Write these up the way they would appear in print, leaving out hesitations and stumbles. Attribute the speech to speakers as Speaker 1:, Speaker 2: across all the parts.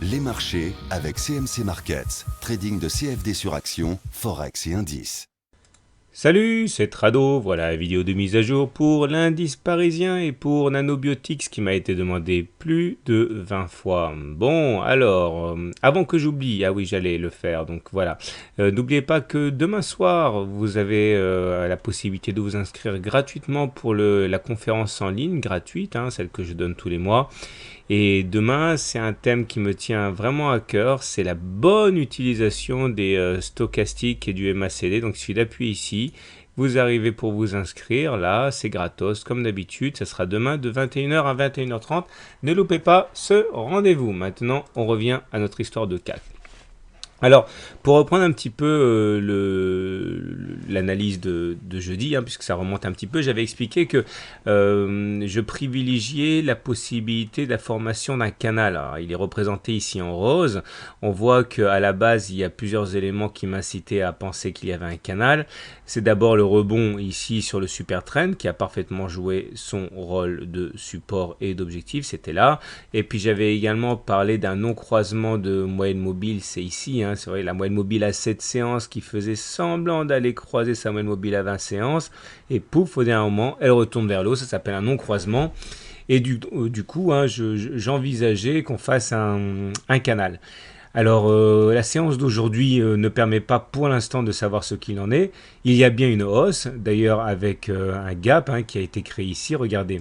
Speaker 1: Les marchés avec CMC Markets, trading de CFD sur action, Forex et indices.
Speaker 2: Salut, c'est Trado, voilà la vidéo de mise à jour pour l'indice parisien et pour Nanobiotics qui m'a été demandé plus de 20 fois. Bon, alors, avant que j'oublie, ah oui j'allais le faire, donc voilà, n'oubliez pas que demain soir vous avez la possibilité de vous inscrire gratuitement pour la conférence en ligne gratuite, celle que je donne tous les mois. Et demain, c'est un thème qui me tient vraiment à cœur, c'est la bonne utilisation des stochastiques et du MACD. Donc il suffit d'appuyer ici, vous arrivez pour vous inscrire, là c'est gratos comme d'habitude, ça sera demain de 21h à 21h30. Ne loupez pas ce rendez-vous. Maintenant, on revient à notre histoire de CAC. Alors, pour reprendre un petit peu l'analyse de jeudi, puisque ça remonte un petit peu, j'avais expliqué que je privilégiais la possibilité de la formation d'un canal. Alors, il est représenté ici en rose. On voit qu'à la base, il y a plusieurs éléments qui m'incitaient à penser qu'il y avait un canal. C'est d'abord le rebond ici sur le super trend qui a parfaitement joué son rôle de support et d'objectif, c'était là. Et puis j'avais également parlé d'un non-croisement de moyenne mobile, c'est ici, c'est vrai, la moyenne mobile à 7 séances qui faisait semblant d'aller croiser sa moyenne mobile à 20 séances. Et pouf, au dernier moment, elle retourne vers le haut, ça s'appelle un non-croisement. Et du coup, j'envisageais qu'on fasse un canal. Alors, la séance d'aujourd'hui ne permet pas pour l'instant de savoir ce qu'il en est. Il y a bien une hausse, d'ailleurs avec un gap qui a été créé ici. Regardez,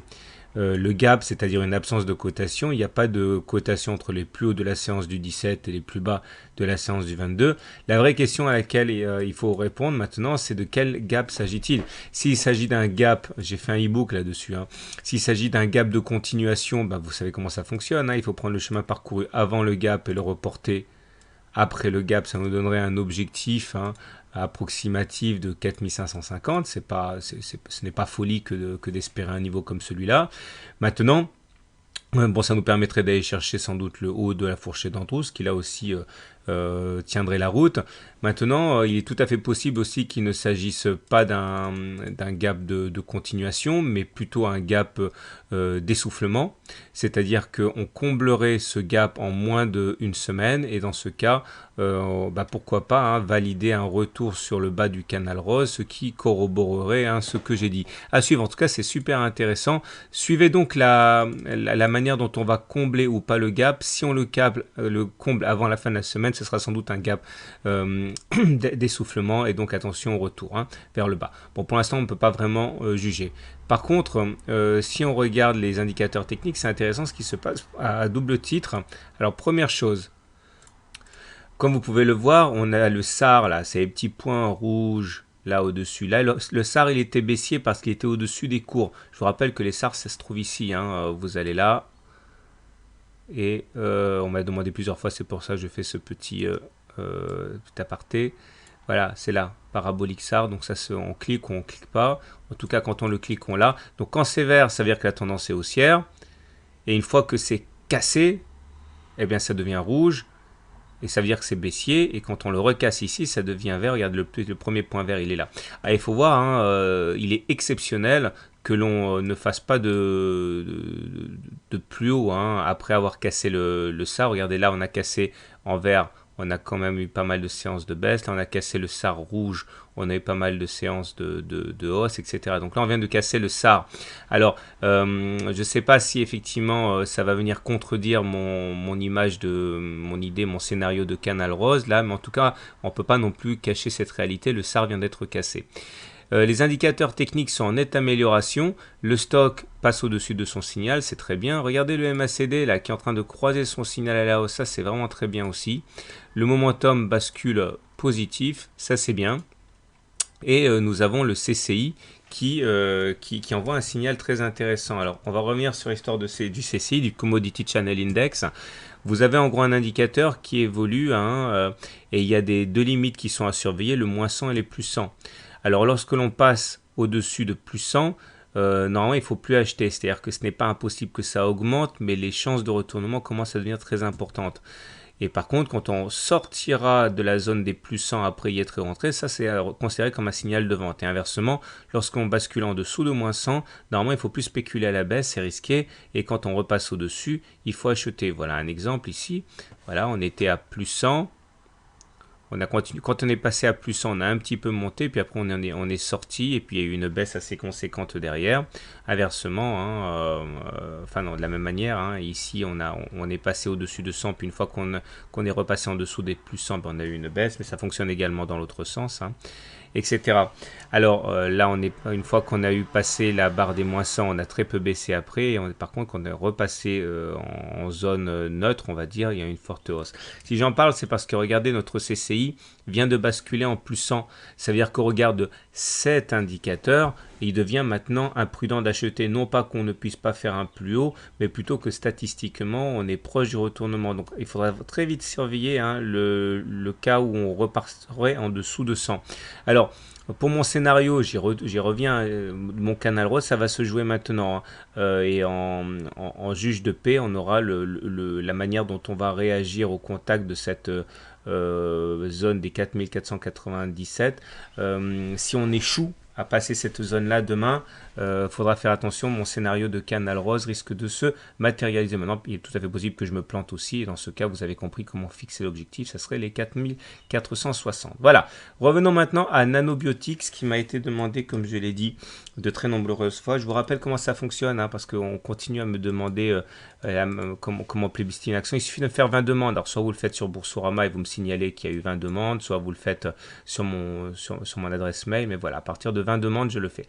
Speaker 2: le gap, c'est-à-dire une absence de cotation. Il n'y a pas de cotation entre les plus hauts de la séance du 17 et les plus bas de la séance du 22. La vraie question à laquelle il faut répondre maintenant, c'est de quel gap s'agit-il? S'il s'agit d'un gap, j'ai fait un e-book là-dessus, s'il s'agit d'un gap de continuation, vous savez comment ça fonctionne, il faut prendre le chemin parcouru avant le gap et le reporter après le gap. Ça nous donnerait un objectif approximatif de 4550. Ce n'est pas folie que d'espérer un niveau comme celui-là. Maintenant, bon, ça nous permettrait d'aller chercher sans doute le haut de la fourchette d'Andrews, qui là aussi tiendrait la route. Maintenant, il est tout à fait possible aussi qu'il ne s'agisse pas d'un gap de continuation, mais plutôt un gap d'essoufflement. C'est-à-dire qu'on comblerait ce gap en moins d'une semaine, et dans ce cas, pourquoi pas valider un retour sur le bas du canal rose, ce qui corroborerait ce que j'ai dit. À suivre, en tout cas, c'est super intéressant. Suivez donc la manière dont on va combler ou pas le gap. Si on le comble avant la fin de la semaine, ce sera sans doute un gap d'essoufflement, et donc attention au retour vers le bas. Bon, pour l'instant, on ne peut pas vraiment juger. Par contre, si on regarde les indicateurs techniques, c'est intéressant ce qui se passe à double titre. Alors, première chose, comme vous pouvez le voir, on a le SAR, là, c'est les petits points rouges là au-dessus. Là, le SAR, il était baissier parce qu'il était au-dessus des cours. Je vous rappelle que les SAR, ça se trouve ici. Vous allez là. Et on m'a demandé plusieurs fois, c'est pour ça que je fais ce petit aparté. Voilà, c'est là, parabolique SAR, donc ça on clique ou on clique pas. En tout cas, quand on le clique, on l'a. Donc quand c'est vert, ça veut dire que la tendance est haussière. Et une fois que c'est cassé, eh bien ça devient rouge. Et ça veut dire que c'est baissier. Et quand on le recasse ici, ça devient vert. Regarde, le premier point vert, il est là. Il faut voir, il est exceptionnel que l'on ne fasse pas de plus haut après avoir cassé le SAR. Regardez, là, on a cassé en vert. On a quand même eu pas mal de séances de baisse. Là, on a cassé le SAR rouge. On a eu pas mal de séances de hausse, etc. Donc là, on vient de casser le SAR. Alors, je ne sais pas si effectivement ça va venir contredire mon image mon idée, mon scénario de canal rose là, mais en tout cas, on ne peut pas non plus cacher cette réalité. Le SAR vient d'être cassé. Les indicateurs techniques sont en nette amélioration. Le stock passe au-dessus de son signal, c'est très bien. Regardez le MACD là, qui est en train de croiser son signal à la hausse, ça c'est vraiment très bien aussi. Le momentum bascule positif, ça c'est bien. Et nous avons le CCI qui envoie un signal très intéressant. Alors, on va revenir sur l'histoire du CCI, du Commodity Channel Index. Vous avez en gros un indicateur qui évolue, et il y a deux limites qui sont à surveiller, le moins 100 et les plus 100. Alors, lorsque l'on passe au-dessus de plus 100, normalement, il ne faut plus acheter. C'est-à-dire que ce n'est pas impossible que ça augmente, mais les chances de retournement commencent à devenir très importantes. Et par contre, quand on sortira de la zone des plus 100 après y être rentré, ça c'est considéré comme un signal de vente. Et inversement, lorsqu'on bascule en dessous de moins 100, normalement il faut plus spéculer à la baisse, c'est risqué. Et quand on repasse au-dessus, il faut acheter. Voilà un exemple ici. Voilà, on était à plus 100. On a continué. Quand on est passé à plus 100, on a un petit peu monté, puis après on est sorti, et puis il y a eu une baisse assez conséquente derrière. Inversement, hein, enfin non, de la même manière, hein, ici on est passé au-dessus de 100, puis une fois qu'on est repassé en dessous des plus 100, ben, on a eu une baisse, mais ça fonctionne également dans l'autre sens, hein, etc. Alors là, une fois qu'on a eu passé la barre des moins 100, on a très peu baissé après, et par contre, quand on est repassé en zone neutre, on va dire, il y a une forte hausse. Si j'en parle, c'est parce que regardez, notre CCI vient de basculer en plus 100. Ça veut dire qu'au regard de cet indicateur, il devient maintenant imprudent d'acheter. Non pas qu'on ne puisse pas faire un plus haut, mais plutôt que statistiquement, on est proche du retournement. Donc il faudra très vite surveiller, hein, le cas où on repartirait en dessous de 100. Alors, pour mon scénario, j'y reviens, mon canal rose, ça va se jouer maintenant, hein. Et en juge de paix, on aura la manière dont on va réagir au contact de cette zone des 4497. Si on échoue à passer cette zone-là demain, faudra faire attention, mon scénario de canal rose risque de se matérialiser. Maintenant, il est tout à fait possible que je me plante aussi, et dans ce cas, vous avez compris comment fixer l'objectif, ça serait les 4460. Voilà, revenons maintenant à Nanobiotics, qui m'a été demandé, comme je l'ai dit, de très nombreuses fois. Je vous rappelle comment ça fonctionne, hein, parce qu'on continue à me demander comment plébisciter une action. Il suffit de faire 20 demandes. Alors, soit vous le faites sur Boursorama et vous me signalez qu'il y a eu 20 demandes, soit vous le faites sur mon adresse mail, mais voilà, à partir de 20 demandes, je le fais.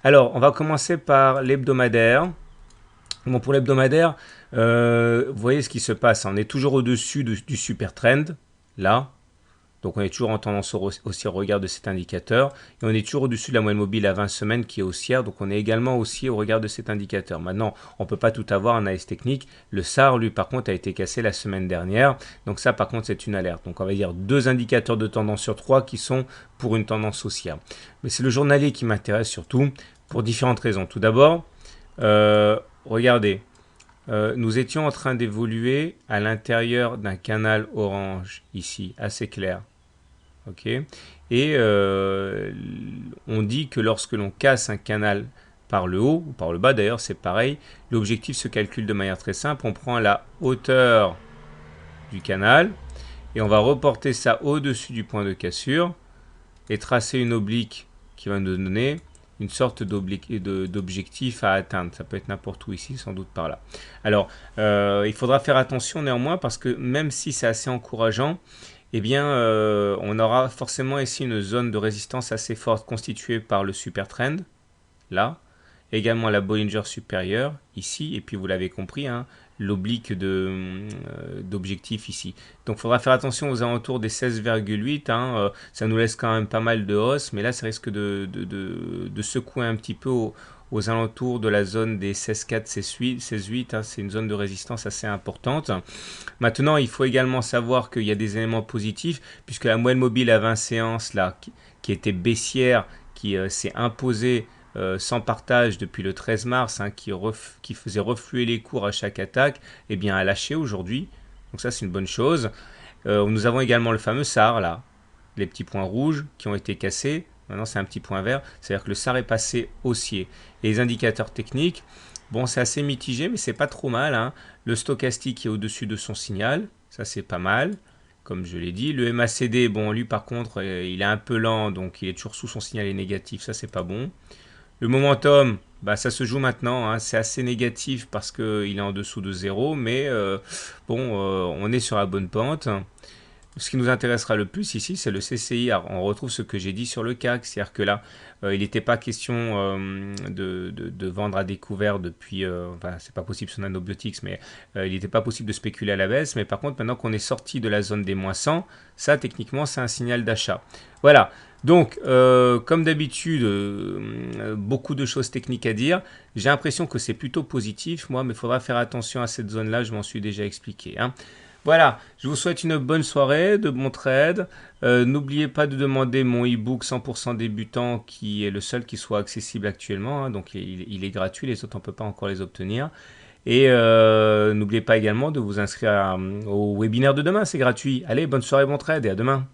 Speaker 2: Alors, on va commencer par l'hebdomadaire. Bon, pour l'hebdomadaire, vous voyez ce qui se passe. On est toujours au-dessus du super trend, là. Donc, on est toujours en tendance haussière au regard de cet indicateur. Et on est toujours au-dessus de la moyenne mobile à 20 semaines qui est haussière. Donc, on est également haussier au regard de cet indicateur. Maintenant, on ne peut pas tout avoir en analyse technique. Le SAR, lui, par contre, a été cassé la semaine dernière. Donc, ça, par contre, c'est une alerte. Donc, on va dire 2 indicateurs de tendance sur 3 qui sont pour une tendance haussière. Mais c'est le journalier qui m'intéresse surtout pour différentes raisons. Tout d'abord, regardez. Nous étions en train d'évoluer à l'intérieur d'un canal orange ici, assez clair. Ok. Et on dit que lorsque l'on casse un canal par le haut, ou par le bas d'ailleurs, c'est pareil, l'objectif se calcule de manière très simple. On prend la hauteur du canal et on va reporter ça au-dessus du point de cassure et tracer une oblique qui va nous donner une sorte d'objectif à atteindre. Ça peut être n'importe où ici, sans doute par là. Alors, il faudra faire attention néanmoins parce que même si c'est assez encourageant, eh bien, on aura forcément ici une zone de résistance assez forte constituée par le super trend, là, également la Bollinger supérieure, ici, et puis vous l'avez compris, hein, l'oblique d'objectif ici. Donc, il faudra faire attention aux alentours des 16,8, hein, ça nous laisse quand même pas mal de hausse, mais là, ça risque de secouer un petit peu aux alentours de la zone des 16,4, 16,8, hein, c'est une zone de résistance assez importante. Maintenant, il faut également savoir qu'il y a des éléments positifs, puisque la moyenne mobile à 20 séances, là, qui était baissière, qui s'est imposée sans partage depuis le 13 mars, hein, qui faisait refluer les cours à chaque attaque, eh bien, a lâché aujourd'hui. Donc ça, c'est une bonne chose. Nous avons également le fameux SAR, là, les petits points rouges qui ont été cassés. Maintenant, c'est un petit point vert, c'est-à-dire que le SAR est passé haussier. Et les indicateurs techniques, bon, c'est assez mitigé, mais c'est pas trop mal, hein. Le stochastique est au-dessus de son signal, ça c'est pas mal, comme je l'ai dit. Le MACD, bon, lui par contre, il est un peu lent, donc il est toujours sous son signal et négatif, ça c'est pas bon. Le momentum, bah, ça se joue maintenant, hein. C'est assez négatif parce qu'il est en dessous de 0, mais on est sur la bonne pente. Ce qui nous intéressera le plus ici, c'est le CCI. Alors, on retrouve ce que j'ai dit sur le CAC, c'est-à-dire que là, il n'était pas question de vendre à découvert depuis, enfin, c'est pas possible sur Nanobiotics, mais il n'était pas possible de spéculer à la baisse. Mais par contre, maintenant qu'on est sorti de la zone des moins 100, ça, techniquement, c'est un signal d'achat. Voilà. Donc, comme d'habitude, beaucoup de choses techniques à dire. J'ai l'impression que c'est plutôt positif, moi, mais il faudra faire attention à cette zone-là, je m'en suis déjà expliqué, hein. Voilà, je vous souhaite une bonne soirée, de bons trades. N'oubliez pas de demander mon e-book 100% débutant qui est le seul qui soit accessible actuellement, hein, donc il est gratuit, les autres on ne peut pas encore les obtenir. Et n'oubliez pas également de vous inscrire au webinaire de demain, c'est gratuit. Allez, bonne soirée, bon trade et à demain.